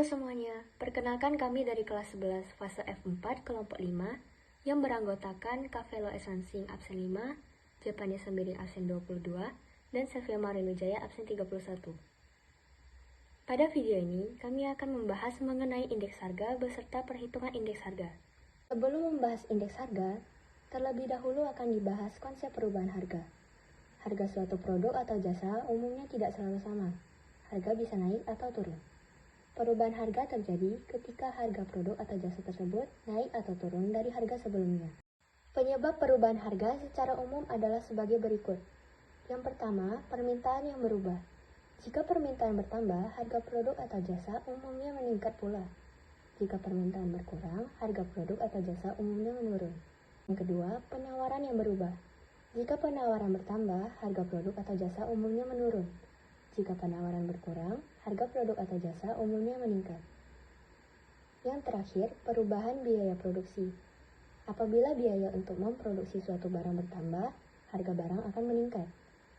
semuanya, perkenalkan kami dari kelas 11 fase F4 kelompok 5 yang beranggotakan Kavelo Esansing absen 5, Japania Sembiring absen 22, dan Selvia Marinujaya absen 31. Pada video ini, kami akan membahas mengenai indeks harga beserta perhitungan indeks harga. Sebelum membahas indeks harga, terlebih dahulu akan dibahas konsep perubahan harga. Harga suatu produk atau jasa umumnya tidak selalu sama. Harga bisa naik atau turun. Perubahan harga terjadi ketika harga produk atau jasa tersebut naik atau turun dari harga sebelumnya. Penyebab perubahan harga secara umum adalah sebagai berikut. Yang pertama, permintaan yang berubah. Jika permintaan bertambah, harga produk atau jasa umumnya meningkat pula. Jika permintaan berkurang, harga produk atau jasa umumnya menurun. Yang kedua, penawaran yang berubah. Jika penawaran bertambah, harga produk atau jasa umumnya menurun. Jika penawaran berkurang, harga produk atau jasa umumnya meningkat. Yang terakhir, perubahan biaya produksi. Apabila biaya untuk memproduksi suatu barang bertambah, harga barang akan meningkat.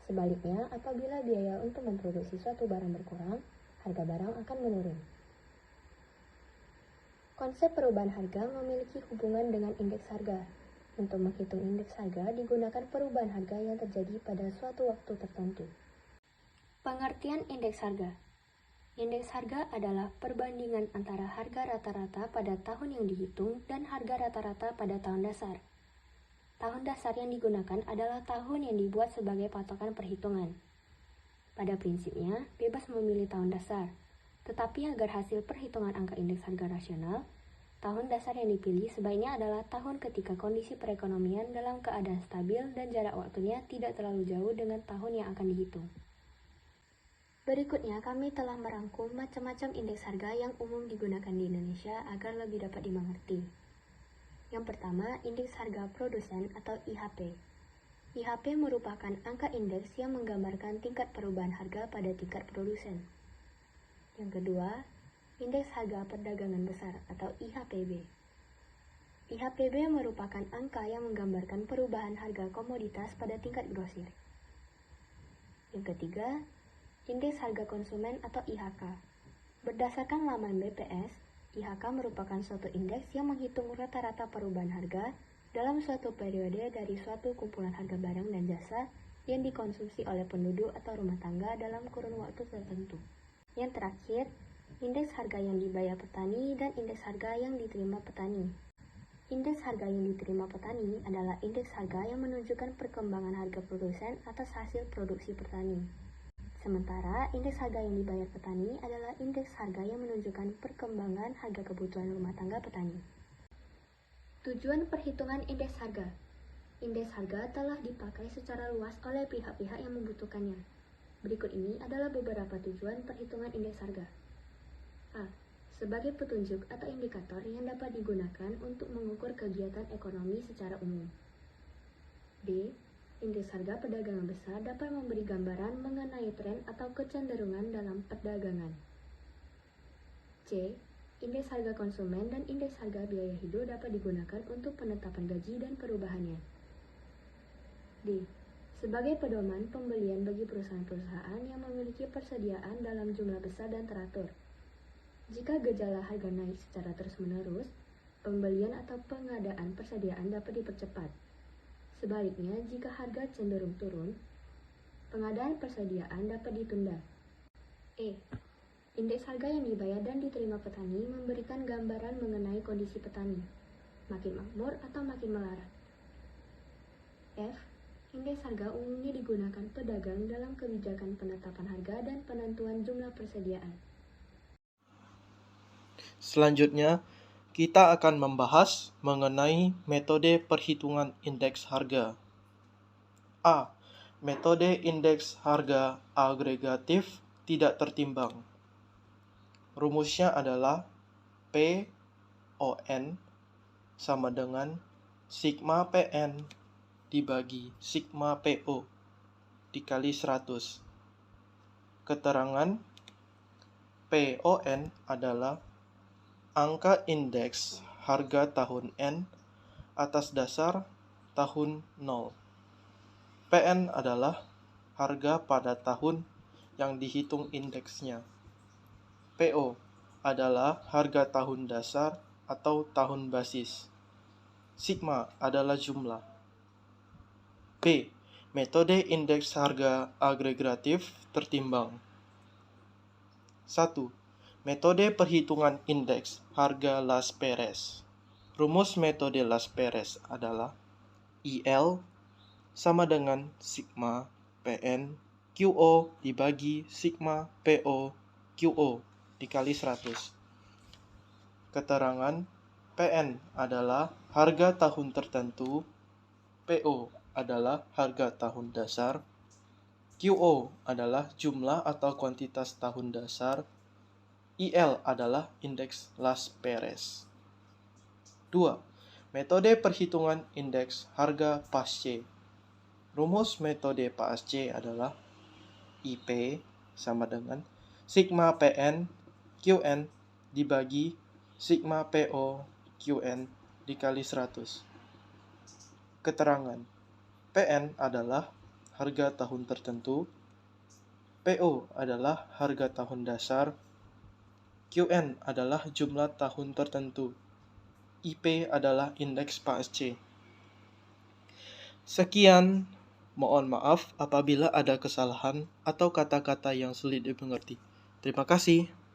Sebaliknya, apabila biaya untuk memproduksi suatu barang berkurang, harga barang akan menurun. Konsep perubahan harga memiliki hubungan dengan indeks harga. Untuk menghitung indeks harga digunakan perubahan harga yang terjadi pada suatu waktu tertentu. Pengertian indeks harga. Indeks harga adalah perbandingan antara harga rata-rata pada tahun yang dihitung dan harga rata-rata pada tahun dasar. Tahun dasar yang digunakan adalah tahun yang dibuat sebagai patokan perhitungan. Pada prinsipnya, bebas memilih tahun dasar, tetapi agar hasil perhitungan angka indeks harga rasional, tahun dasar yang dipilih sebaiknya adalah tahun ketika kondisi perekonomian dalam keadaan stabil dan jarak waktunya tidak terlalu jauh dengan tahun yang akan dihitung. Berikutnya, kami telah merangkum macam-macam indeks harga yang umum digunakan di Indonesia agar lebih dapat dimengerti. Yang pertama, indeks harga produsen atau IHP. IHP merupakan angka indeks yang menggambarkan tingkat perubahan harga pada tingkat produsen. Yang kedua, indeks harga perdagangan besar atau IHPB. IHPB merupakan angka yang menggambarkan perubahan harga komoditas pada tingkat grosir. Yang ketiga, indeks harga konsumen atau IHK. Berdasarkan laman BPS, IHK merupakan suatu indeks yang menghitung rata-rata perubahan harga dalam suatu periode dari suatu kumpulan harga barang dan jasa yang dikonsumsi oleh penduduk atau rumah tangga dalam kurun waktu tertentu. Yang terakhir, indeks harga yang dibayar petani dan indeks harga yang diterima petani. Indeks harga yang diterima petani adalah indeks harga yang menunjukkan perkembangan harga produsen atas hasil produksi petani. Sementara, indeks harga yang dibayar petani adalah indeks harga yang menunjukkan perkembangan harga kebutuhan rumah tangga petani. Tujuan perhitungan indeks harga. Indeks harga telah dipakai secara luas oleh pihak-pihak yang membutuhkannya. Berikut ini adalah beberapa tujuan perhitungan indeks harga. A. Sebagai petunjuk atau indikator yang dapat digunakan untuk mengukur kegiatan ekonomi secara umum. B. Indeks harga perdagangan besar dapat memberi gambaran mengenai tren atau kecenderungan dalam perdagangan. C. Indeks harga konsumen dan indeks harga biaya hidup dapat digunakan untuk penetapan gaji dan perubahannya. D. Sebagai pedoman pembelian bagi perusahaan-perusahaan yang memiliki persediaan dalam jumlah besar dan teratur. Jika gejala harga naik secara terus-menerus, pembelian atau pengadaan persediaan dapat dipercepat. Sebaliknya, jika harga cenderung turun, pengadaan persediaan dapat ditunda. E. Indeks harga yang dibayar dan diterima petani memberikan gambaran mengenai kondisi petani, makin makmur atau makin melarat. F. Indeks harga umumnya digunakan pedagang dalam kebijakan penetapan harga dan penentuan jumlah persediaan. Selanjutnya, kita akan membahas mengenai metode perhitungan indeks harga. A. Metode indeks harga agregatif tidak tertimbang. Rumusnya adalah PON sama dengan sigma PN dibagi sigma PO dikali 100. Keterangan PON adalah angka indeks harga tahun N atas dasar tahun 0. PN adalah harga pada tahun yang dihitung indeksnya. PO adalah harga tahun dasar atau tahun basis. Sigma adalah jumlah. B. Metode indeks harga agregatif tertimbang. 1. Metode perhitungan indeks harga Las Perez. Rumus metode Las Perez adalah IL sama dengan sigma PN QO dibagi sigma PO QO dikali 100. Keterangan PN adalah harga tahun tertentu, PO adalah harga tahun dasar, QO adalah jumlah atau kuantitas tahun dasar, IL adalah indeks Las Perez. 2. Metode perhitungan indeks harga pasce. Rumus metode pasce adalah IP sama dengan sigma PN QN dibagi sigma PO QN dikali 100. Keterangan PN adalah harga tahun tertentu, PO adalah harga tahun dasar, QN adalah jumlah tahun tertentu, IP adalah indeks pasce. Sekian, mohon maaf apabila ada kesalahan atau kata-kata yang sulit dimengerti. Terima kasih.